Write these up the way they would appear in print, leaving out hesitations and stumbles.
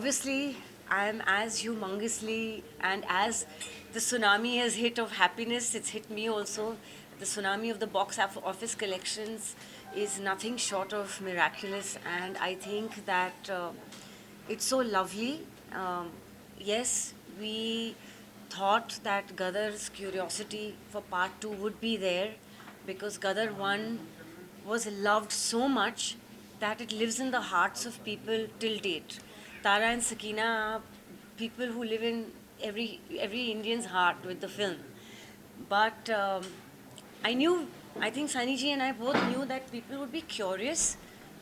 obviously, I am as humongously and as the tsunami has hit of happiness, it's hit me also. The tsunami of the office collections is nothing short of miraculous, and I think that it's so lovely. Yes, we thought that Gadar's curiosity for part two would be there because Gadar 1 was loved so much that it lives in the hearts of people till date. Tara and Sakina are people who live in every Indian's heart with the film. But I knew, I think Sunny ji and I both knew that people would be curious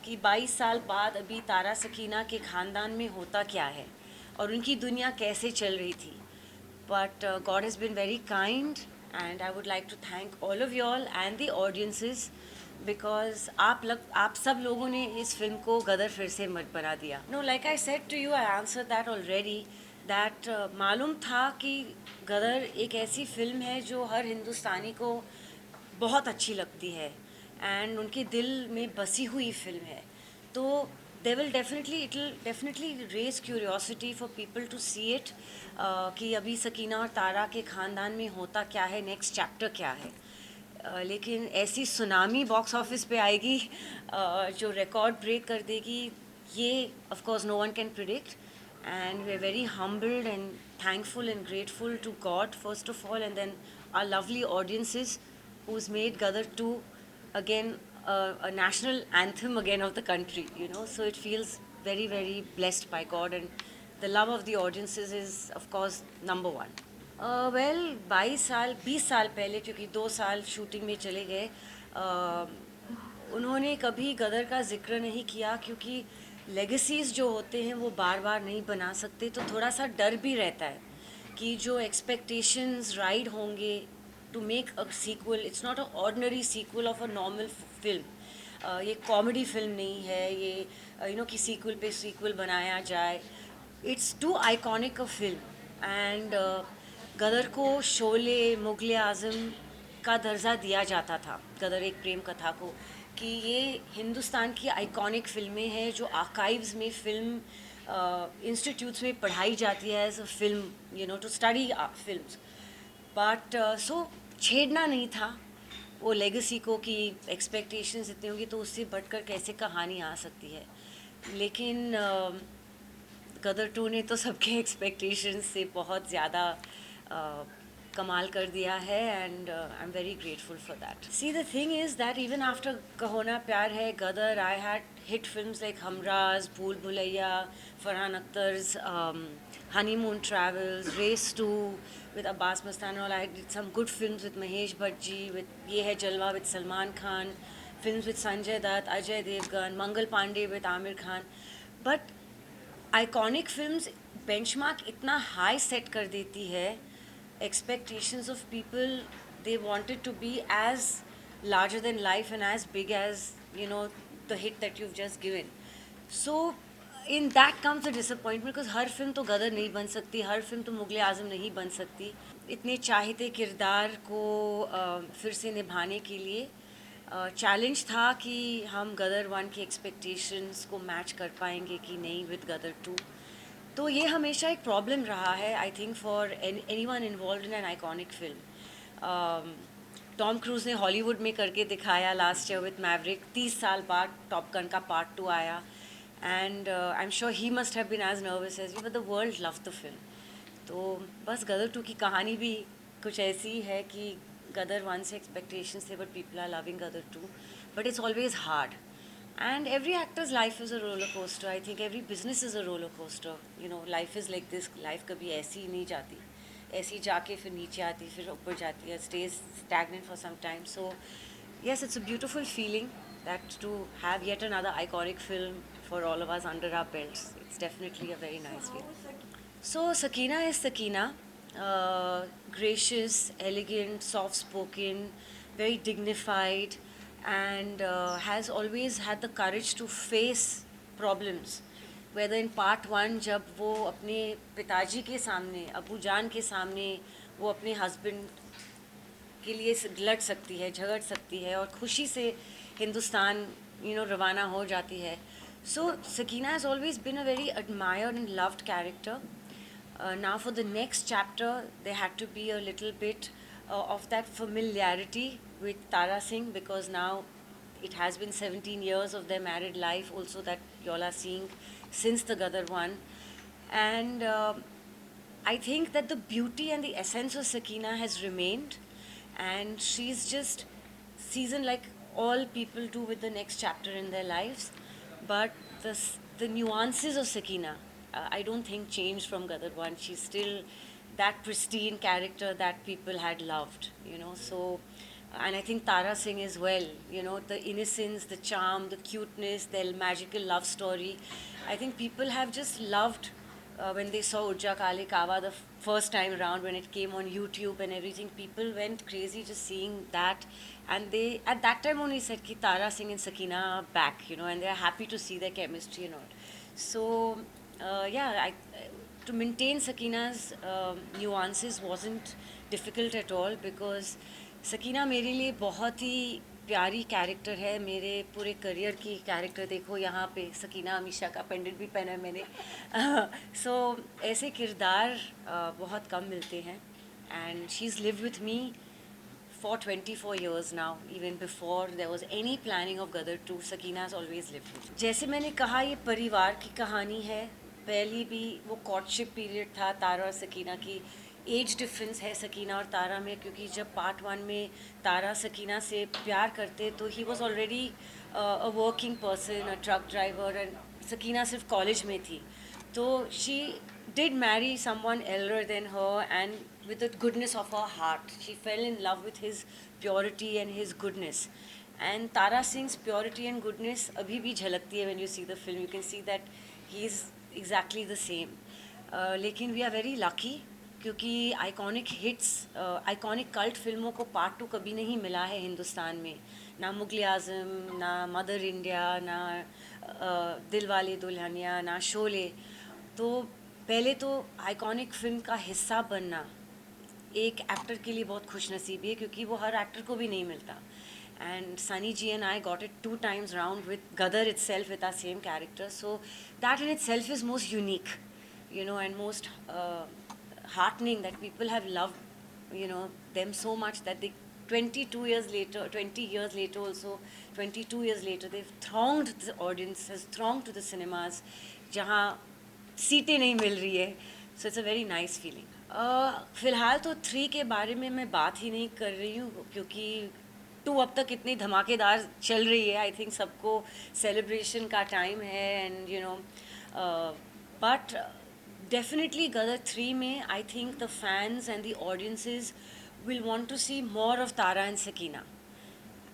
कि 22 साल बाद अभी तारा सकीना के ख़ानदान में होता क्या है और उनकी दुनिया कैसे चल रही थी. But God has been very kind, and I would like to thank all of y'all and the audiences because आप सब लोगों ने इस फिल्म को गदर फिर से मत बना दिया. No, like I said to you, I answered that already. That मालूम था कि गदर एक ऐसी फिल्म है जो हर हिंदुस्तानी को बहुत अच्छी लगती है एंड उनके दिल में बसी हुई फिल्म है. तो it will definitely raise curiosity for people to see it कि अभी सकीना और तारा के ख़ानदान में होता क्या है, नेक्स्ट चैप्टर क्या है. लेकिन ऐसी सुनामी बॉक्स ऑफिस पे आएगी जो रिकॉर्ड ब्रेक कर देगी, ये of course no one can predict. And we're very humbled and thankful and grateful to God first of all, and then our lovely audiences who's made Gadar 2 again a national anthem again of the country, you know. So it feels very, very blessed by God, and the love of the audiences is of course number one. Well 20 साल पहले, क्योंकि 2 साल shooting में चले गए, उन्होंने कभी गदर का जिक्र नहीं किया क्योंकि लेगेसीज जो होते हैं वो बार बार नहीं बना सकते. तो थोड़ा सा डर भी रहता है कि जो एक्सपेक्टेशंस राइड होंगे to make a sequel, it's not a ordinary sequel of a normal film. ये कॉमेडी फिल्म नहीं है ये यू नो कि सीक्वल पे सीक्वल बनाया जाए. It's too iconic a film, and Gadar को शोले, मुगल आज़म का दर्जा दिया जाता था, गदर एक प्रेम कथा को, कि ये हिंदुस्तान की आइकॉनिक फिल्में हैं जो आर्काइव्स में फिल्म इंस्टीट्यूट्स में पढ़ाई जाती है as a film, you know, to study films. But so छेड़ना नहीं था वो लेगेसी को कि एक्सपेक्टेशंस इतनी होंगी तो उससे बढ़कर कैसे कहानी आ सकती है. लेकिन गदर 2 ने तो सबके एक्सपेक्टेशंस से बहुत ज़्यादा कमाल कर दिया है, and I am very grateful for that. See the thing is that even after Kaho Naa Pyaar Hai, Gadar, I had hit films like Humraz, Bhool Bhulaiya, Farhan Akhtar's Honeymoon Travels, Race 2 with Abbas Mastan, and all. I did some good films with Mahesh Bhatt with Ye Hai Jalwa with Salman Khan, films with Sanjay Dutt, Ajay Devgan, Mangal Pandey with Amir Khan. But iconic films benchmark इतना high set कर देती है, expectations of people, they wanted to be as larger than life and as big as, you know, the hit that you've just given. So in that comes the disappointment because her film तो गदर नहीं बन सकती, हर film तो मुगल आज़म नहीं बन सकती. इतने चाहते किरदार को फिर से निभाने के लिए चैलेंज था कि हम गदर 1 की एक्सपेक्टेशंस को मैच कर पाएंगे कि नहीं विद गदर 2. तो ये हमेशा एक प्रॉब्लम रहा है, I think, for anyone involved in an iconic film. Tom Cruise ने हॉलीवुड में करके दिखाया लास्ट ईयर विद मैवरिक. 30 साल बाद टॉप गन का पार्ट 2 आया, and I am sure he must have been as nervous as you, but the world love the film. तो बस गदर 2 की कहानी भी कुछ ऐसी है कि गदर 1 से एक्सपेक्टेशंस थे, but people are loving Gadar 2. But it's always hard, and every actor's life is a roller coaster. I think every business is a roller coaster. You know, life is like this. Life कभी ऐसी ही नहीं जाती, ऐसी जाके फिर नीचे आती, फिर ऊपर जाती है, stays stagnant for some time. So yes, it's a beautiful feeling that to have yet another iconic film for all of us under our belts. It's definitely a very nice feeling. So Sakina is Sakina, gracious, elegant, soft-spoken, very dignified, and has always had the courage to face problems. Whether in part 1 जब वो अपने पिताजी के सामने, अबू जान के सामने, वो अपने हस्बैंड के लिए लड़ सकती है, झगड़ सकती है और खुशी से हिंदुस्तान रवाना हो जाती है. So Sakina has always been a very admired and loved character. Now for the next chapter, there had to be a little bit of that familiarity with Tara Singh, because now it has been 17 years of their married life also that y'all are seeing since the Gadar one. And I think that the beauty and the essence of Sakina has remained, and she's just seasoned like all people do with the next chapter in their lives. But the nuances of Sakina, I don't think changed from Gadar 1. She's still that pristine character that people had loved, you know. So, and I think Tara Singh as well, you know, the innocence, the charm, the cuteness, their magical love story. I think people have just loved when they saw Urja Kale Kawa the first time around, when it came on YouTube and everything. People went crazy just seeing that, and they at that time only said ki Tara Singh and Sakina are back, you know, and they are happy to see their chemistry and all. So yeah, to maintain Sakina's nuances wasn't difficult at all, because Sakina मेरे लिए बहुत ही प्यारी character है. मेरे पूरे career की character देखो, यहाँ पे सकीना अमीशा का पेंडेंट भी पहना है मैंने. सो ऐसे किरदार बहुत कम मिलते हैं, and she is live with me for 24 years now. Even before there was any planning of Gadar 2, Sakina has always lived with me. जैसे मैंने कहा, ये परिवार की कहानी है. पहली भी वो कॉर्टशिप पीरियड था तारा और सकीना की. एज डिफरेंस है सकीना और तारा में, क्योंकि जब पार्ट 1 में तारा सकीना से प्यार करते तो he was already a working person, a truck driver, and Sakina सिर्फ कॉलेज में थी. तो she did marry someone elder than her, and with the goodness of her heart, she fell in love with his purity and his goodness. And Tara Singh's purity and goodness abhi bhi jhalakti hai when you see the film. You can see that he is exactly the same. लेकिन we are very lucky, क्योंकि iconic hits, iconic cult फिल्मों को part 2 कभी नहीं मिला है हिंदुस्तान में. ना मुगल आज़म, ना मदर इंडिया, ना दिलवाले दुल्हनिया, ना शोले. तो पहले तो आइकॉनिक फिल्म का हिस्सा बनना एक एक्टर के लिए बहुत खुशनसीबी है, क्योंकि वो हर एक्टर को भी नहीं मिलता. And Sunny G and I got it 2 times round with Gadar itself, with our same character. So that in itself is most unique, you know, and most heartening that people have loved, you know, them so much that they 22 years later, 20 years later also, 22 years later, they've thronged, the audience has thronged to the cinemas, जहाँ सीटें नहीं मिल रही है. So it's a very nice feeling. फ़िलहाल तो 3 के बारे में मैं बात ही नहीं कर रही हूँ, क्योंकि 2 अब तक इतनी धमाकेदार चल रही है. आई थिंक सबको सेलिब्रेशन का टाइम है, and you know, but definitely Gadar 3 में I think the fans and the audiences will want to see more of Tara and Sakina.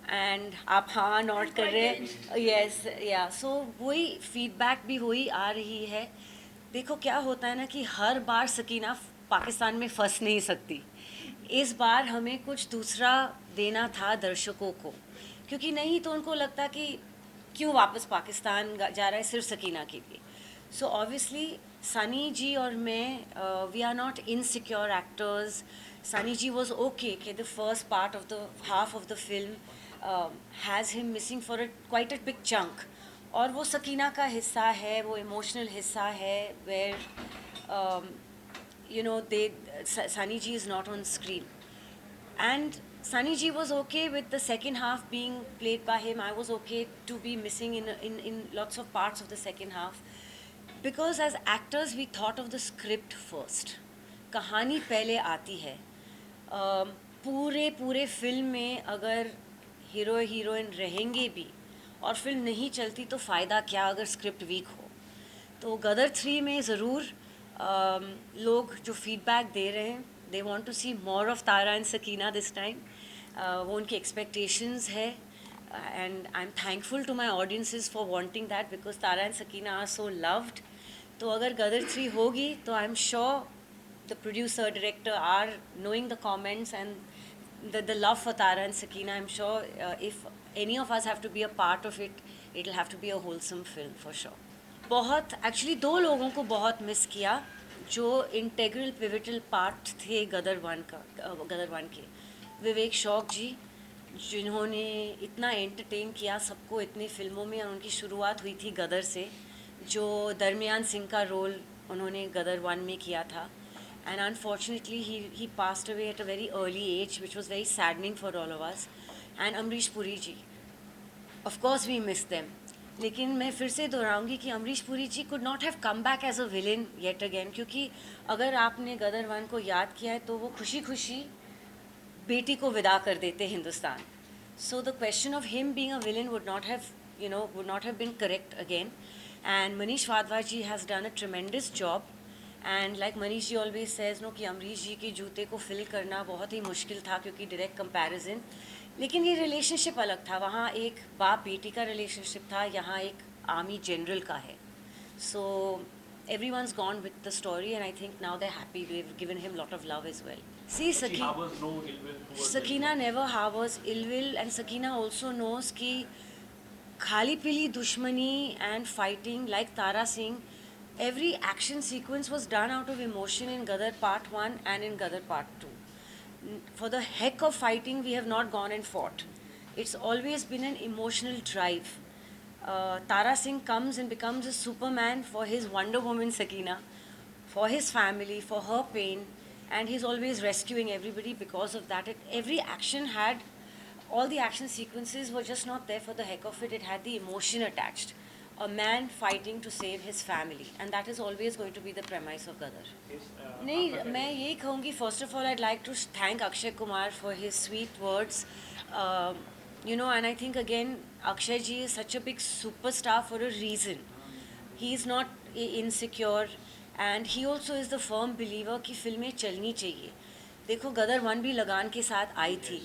And आप हाँ नोट कर रहे हैं. यस, या, सो वही फीडबैक भी वही आ रही है. देखो क्या होता है ना, कि हर बार सकीना पाकिस्तान में फंस नहीं सकती. इस बार हमें कुछ दूसरा देना था दर्शकों को, क्योंकि नहीं तो उनको लगता कि क्यों वापस पाकिस्तान जा रहा है सिर्फ सकीना के लिए. सो ऑब्वियसली सनी जी और मैं, we are not insecure actors. Sunny ji was okay कि the first part of the half of the film has him missing for quite a big chunk, और वो सकीना का हिस्सा है, वो इमोशनल हिस्सा है, where you know, Sunny G is not on screen. And Sunny G was okay with the second half being played by him. I was okay to be missing in lots of parts of the second half. Because as actors, we thought of the script first. कहानी पहले आती है. पूरे film में अगर hero heroine रहेंगे भी और फिल्म नहीं चलती तो फ़ायदा क्या अगर स्क्रिप्ट वीक हो. तो गदर 3 में ज़रूर लोग जो फीडबैक दे रहे हैं, they want to see more of Tara and Sakina this time. वो उनकी एक्सपेक्टेशंस है, and I am thankful to my audiences for wanting that, because Tara and Sakina are so loved. तो अगर गदर 3 होगी तो I am sure the producer director are knowing the comments and the love for Tara and Sakina. I'm sure if any of us have to be a part of it, it'll have to be a wholesome film for sure. बहुत actually 2 लोगों को बहुत miss किया जो integral pivotal part थे गदर 1 के. विवेक शौक जी, जिन्होंने इतना एंटरटेन किया सबको इतनी फिल्मों में, और उनकी शुरुआत हुई थी गदर से, जो दरमियान सिंह का रोल उन्होंने गदर 1 में किया था. And unfortunately he passed away at a very early age which was very saddening for all of us. And Amrish Puri ji, of course we miss them. लेकिन मैं फिर से दोहराऊंगी कि Amrish Puri ji could not have come back as a villain yet again, क्योंकि अगर आपने गदर 1 को याद किया है तो वो खुशी खुशी बेटी को विदा कर देते Hindustan. So the question of him being a villain would not have, would not have been correct again. And Manish Wadhwa ji has done a tremendous job. And like Manish ji always says no कि अमरीश जी के जूते को फिल करना बहुत ही मुश्किल था, क्योंकि डायरेक्ट कंपैरिजन. लेकिन ये रिलेशनशिप अलग था, वहाँ एक बाप बेटी का रिलेशनशिप था, यहाँ एक आर्मी जनरल का है. सो everyone's gone with the story, and I think now they're happy. We've given him a lot of love as well. See, But she harbors no ill will towards Sakina anyone. never harbors ill will, and Sakina also knows कि खाली पीली दुश्मनी and fighting like Tara Singh, every action sequence was done out of emotion in Gadar Part 1 and in Gadar Part 2. For the heck of fighting, we have not gone and fought. It's always been an emotional drive. Tara Singh comes and becomes a Superman for his Wonder Woman Sakina, for his family, for her pain, and he's always rescuing everybody because of that. Every action had, all the action sequences were just not there for the heck of it. It had the emotion attached. A man fighting to save his family, and that is always going to be the premise of Gadar. Yes, नहीं, मैं यही कहूँगी, first of all I'd like to thank Akshay Kumar for his sweet words. And I think again, Akshay ji is such a big superstar for a reason. He is not insecure, and he also is the firm believer कि फिल्में चलनी चाहिए. देखो, गदर 1 भी लगान के साथ आई थी.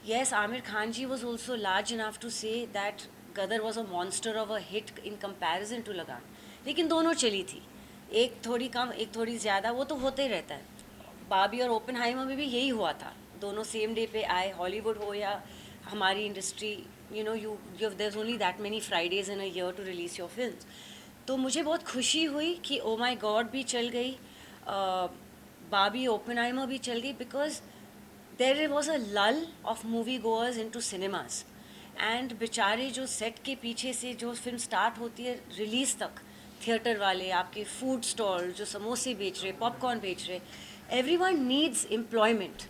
Yes, Amir Khan ji was also large enough to say that Gadar was a monster of a hit in comparison to Lagan. लेकिन दोनों चली थी, एक थोड़ी कम एक थोड़ी ज़्यादा, वो तो होते ही रहता है. बाबी और ओपनहाइमर में भी यही हुआ था, दोनों सेम डे पे आए. हॉलीवुड हो या हमारी industry, you there is only that many Fridays in a year to release your films. तो मुझे बहुत खुशी हुई कि ओ माय गॉड भी चल गई, बाबी ओपनहाइमर भी चल गई, because there was a lull of movie goers into cinemas. And बेचारे जो सेट के पीछे से जो फिल्म स्टार्ट होती है रिलीज़ तक, थिएटर वाले, आपके फूड स्टॉल जो समोसे बेच रहे, पॉपकॉर्न बेच रहे, everyone needs employment,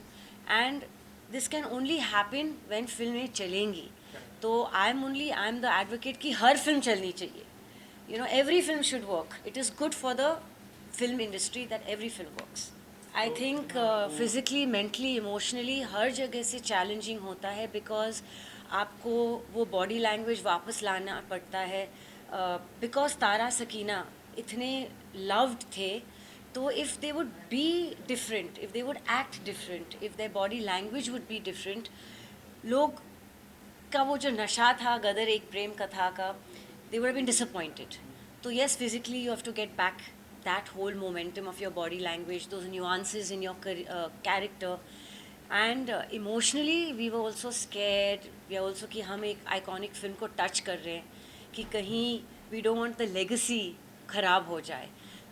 and this can only happen when फिल्में चलेंगी. तो आई एम द एडवोकेट कि हर फिल्म चलनी चाहिए. Every film should work. It is good for the film industry that every film works. I think physically, mentally, emotionally हर जगह से challenging होता है, बिकॉज आपको वो बॉडी लैंग्वेज वापस लाना पड़ता है. बिकॉज तारा सकीना इतने लव्ड थे, तो if they would be different, if they would act different, if their body language would be different, लोग का वो जो नशा था गदर एक प्रेम कथा का, they would have been disappointed. So yes, physically you have to get back that whole momentum of your body language, those nuances in your character, and emotionally we were also scared. We are also कि हम एक iconic film को touch कर रहे हैं, कि कहीं we don't want the legacy खराब हो जाए.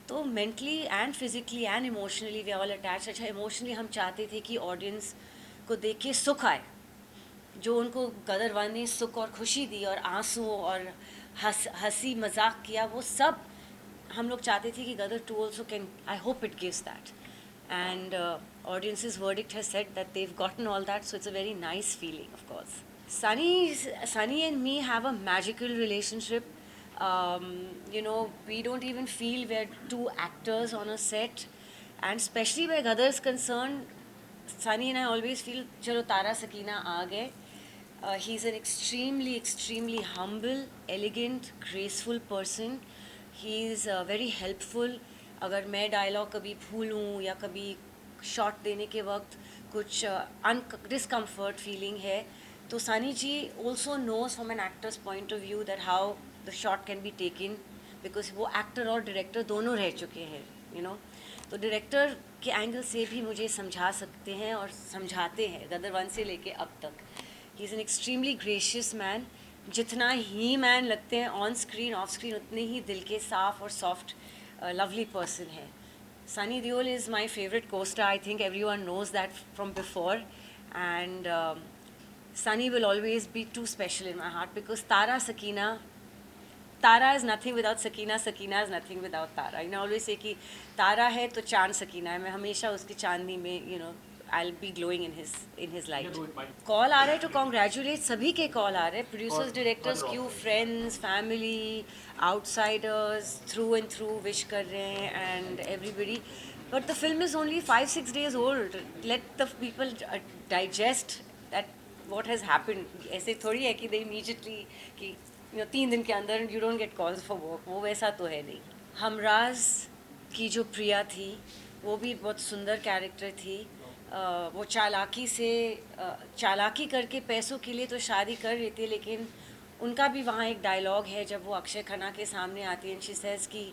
तो mentally and physically and emotionally we are all attached. अच्छा, emotionally हम चाहते थे कि audience को देख के सुख आए, जो उनको गदर 1 ने सुख और खुशी दी और आंसू और हंसी मजाक किया, वो सब हम लोग चाहते थे कि गदर 2 also can, I hope it gives that. And audience's verdict has said that they've gotten all that, so it's a very nice feeling, of course. Sunny and me have a magical relationship. We don't even feel we're two actors on a set, and especially where Gadar is concerned, Sunny and I always feel, chalo Tara Sakina aa gaye. He's an extremely, extremely humble, elegant, graceful person. He's very helpful. अगर मैं dialogue कभी भूलूँ या कभी shot देने के वक्त कुछ discomfort feeling है, तो सनी जी also knows from an actor's point of view that how the shot can be taken, because वो एक्टर और डायरेक्टर दोनों रह चुके हैं. तो डायरेक्टर के एंगल से भी मुझे समझा सकते हैं और समझाते हैं गदर 1 से लेके अब तक. He is an extremely gracious man. जितना ही मैन लगते हैं ऑन स्क्रीन, ऑफ स्क्रीन उतने ही दिल के साफ और सॉफ्ट लवली पर्सन है. Sunny Deol is my favourite co-star. I think everyone knows that from before. And Sunny will always be too special in my heart because Tara is nothing without Sakina, Sakina is nothing without Tara. I always say कि तारा है तो चांद सकीना है. मैं हमेशा उसकी चांदनी में, you know, I'll be glowing in his light. Call आ रहा है to congratulate. सभी के कॉल आ रहे हैं, producers, directors, क्यों, friends, family, outsiders, through and through wish कर रहे हैं and everybody. But the film is only 5-6 days old. Let the people digest that what has happened. ऐसे थोड़ी है कि they immediately कि 3 दिन के अंदर you don't get calls for work. वो वैसा तो है नहीं. हमराज की जो प्रिया थी वो भी बहुत सुंदर कैरेक्टर थी. वो चालाकी करके पैसों के लिए तो शादी कर रही थी, लेकिन उनका भी वहाँ एक डायलॉग है जब वो अक्षय खन्ना के सामने आती है. शी सेज कि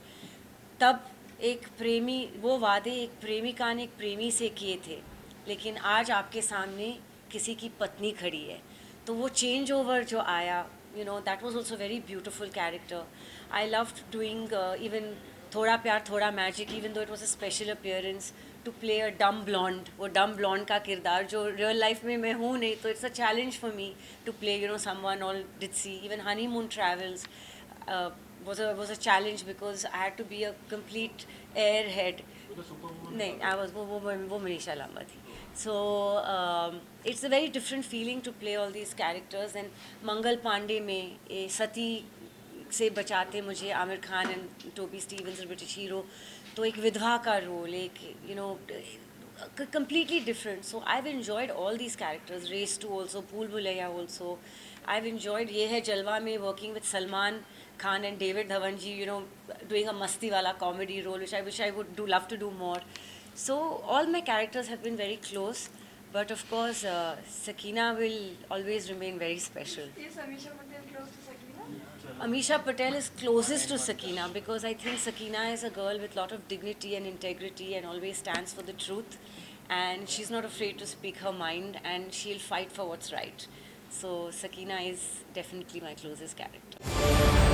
तब एक प्रेमी, वो वादे एक प्रेमिका ने एक प्रेमी से किए थे, लेकिन आज आपके सामने किसी की पत्नी खड़ी है. तो वो चेंज ओवर जो आया, you know, that was also very beautiful character. I loved doing even थोड़ा प्यार थोड़ा magic, even though it was a special appearance, to play a dumb blonde. वो dumb blonde का किरदार जो real life में मैं हूँ नहीं, तो it's a challenge for me to play, you know, someone all ditzy. Even Honeymoon Travels was a challenge because I had to be a complete airhead. नहीं, I was वो मनीषा लांबा थी. So it's a very different feeling to play all these characters. And Mangal Pandey में ये सती से बचाते मुझे Aamir Khan and Toby Stevens British hero, तो एक विधवा का रोल, एक you know completely different. So I've enjoyed all these characters. Race 2 also, Bhool Bhulaiya also. I've enjoyed Ye Hai Jalwa mein working with Salman Khan and David Dhawan ji, you know, doing a masti wala comedy role, which I wish I would love to do more. So all my characters have been very close, but of course Sakina will always remain very special. Is Amisha Patel close to Sakina? Amisha Patel is closest to Sakina because I think Sakina is a girl with a lot of dignity and integrity and always stands for the truth, and she's not afraid to speak her mind and she'll fight for what's right. So Sakina is definitely my closest character.